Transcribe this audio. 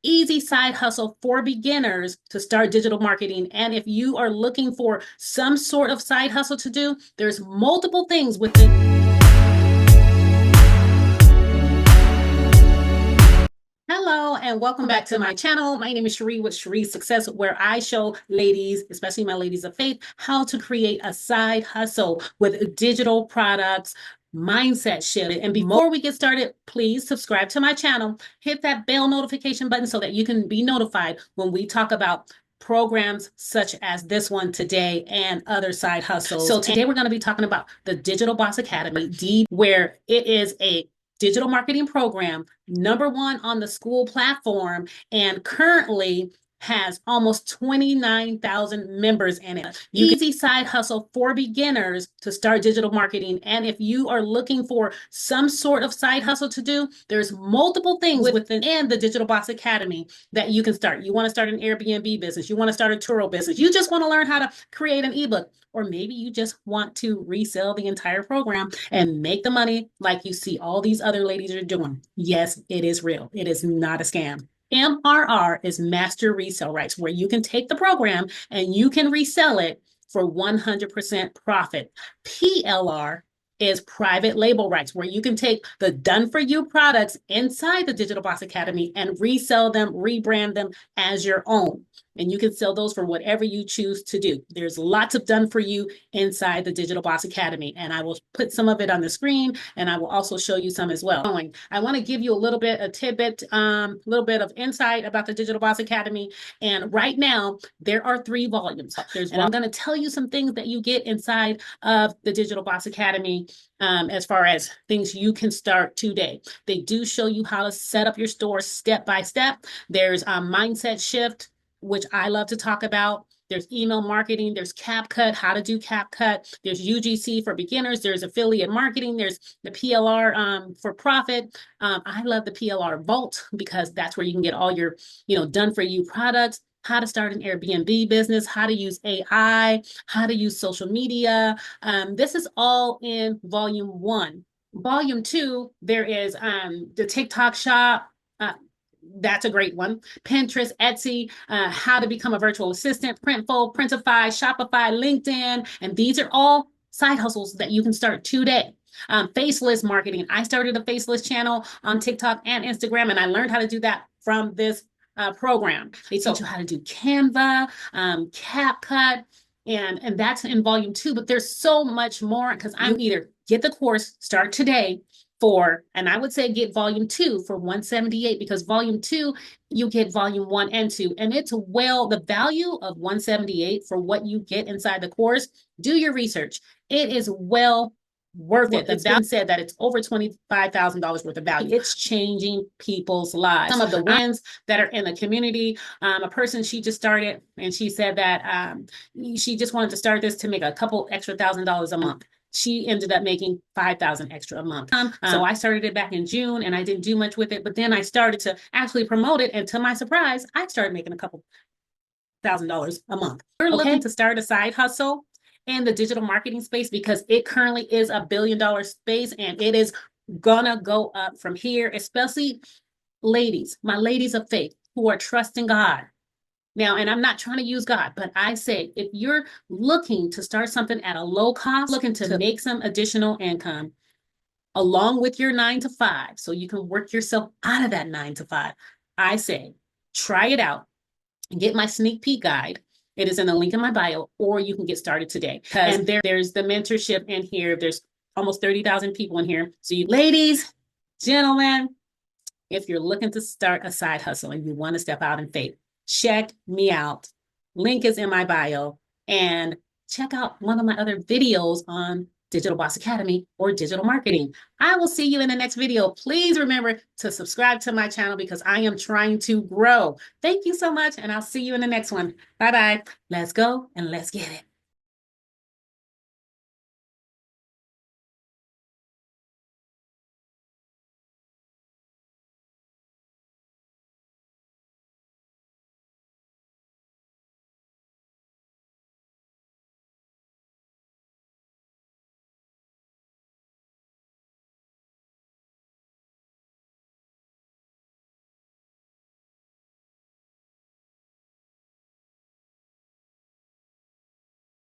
easy side hustle for beginners to start digital marketing. And if you are looking for some sort of side hustle to do, there's multiple things within. Hello and welcome back to my channel. My name is Cherie with Cherie's Success, where I show ladies, especially my ladies of faith, how to create a side hustle with digital products, mindset shift. And before we get started, please subscribe to my channel, hit that bell notification button so that you can be notified when we talk about programs such as this one today and other side hustles. So today we're going to be talking about the Digital Boss Academy, where it is a digital marketing program, #1 on the school platform, and currently has almost 29,000 members in it. Easy side hustle for beginners to start digital marketing. And if you are looking for some sort of side hustle to do, there's multiple things within the Digital Boss Academy that you can start. You want to start an Airbnb business. You want to start a Turo business. You just want to learn how to create an ebook. Or maybe you just want to resell the entire program and make the money like you see all these other ladies are doing. Yes, it is real. It is not a scam. MRR is master resale rights, where you can take the program and you can resell it for 100% profit. PLR is private label rights, where you can take the done-for-you products inside the Digital Boss Academy and resell them, rebrand them as your own. And you can sell those for whatever you choose to do. There's lots of done for you inside the Digital Boss Academy. And I will put some of it on the screen, and I will also show you some as well. I want to give you a little bit, a tidbit, a little bit of insight about the Digital Boss Academy. And right now, there are 3 volumes. And I'm going to tell you some things that you get inside of the Digital Boss Academy as far as things you can start today. They do show you how to set up your store step by step. There's a mindset shift, which I love to talk about. There's email marketing, there's CapCut, how to do CapCut, there's UGC for beginners, there's affiliate marketing, there's the PLR for profit. I love the PLR Vault because that's where you can get all your, done for you products, how to start an Airbnb business, how to use AI, how to use social media. This is all in volume 1. Volume 2, there is the TikTok shop. That's a great one. Pinterest, Etsy, how to become a virtual assistant, Printful, Printify, Shopify, LinkedIn. And these are all side hustles that you can start today. Faceless marketing. I started a faceless channel on TikTok and Instagram, and I learned how to do that from this program. They teach you how to do Canva, CapCut, and that's in volume 2. But there's so much more, because I'm either get the course, start today, and I would say get volume 2 for $178, because volume 2, you get volume 1 and 2. And it's the value of $178 for what you get inside the course. Do your research. It is well worth it. It's been said that it's over $25,000 worth of value. It's changing people's lives. Some of the wins that are in the community, a person, she just started, and she said that she just wanted to start this to make a couple extra $1,000 a month. She ended up making $5,000 extra a month. So I started it back in June, and I didn't do much with it, but then I started to actually promote it, and to my surprise, I started making a couple $1,000 a month. We're looking to start a side hustle in the digital marketing space, because it currently is a $1 billion space, and it is gonna go up from here, especially ladies, my ladies of faith who are trusting God. Now, and I'm not trying to use God, but I say, if you're looking to start something at a low cost, looking to make some additional income along with your 9 to 5, so you can work yourself out of that 9 to 5, I say, try it out and get my sneak peek guide. It is in the link in my bio, or you can get started today. And there's the mentorship in here. There's almost 30,000 people in here. So you ladies, gentlemen, if you're looking to start a side hustle and you want to step out in faith, check me out. Link is in my bio, and check out one of my other videos on Digital Boss Academy or digital marketing. I will see you in the next video. Please remember to subscribe to my channel, because I am trying to grow. Thank you so much, and I'll see you in the next one. Bye-bye. Let's go and let's get it.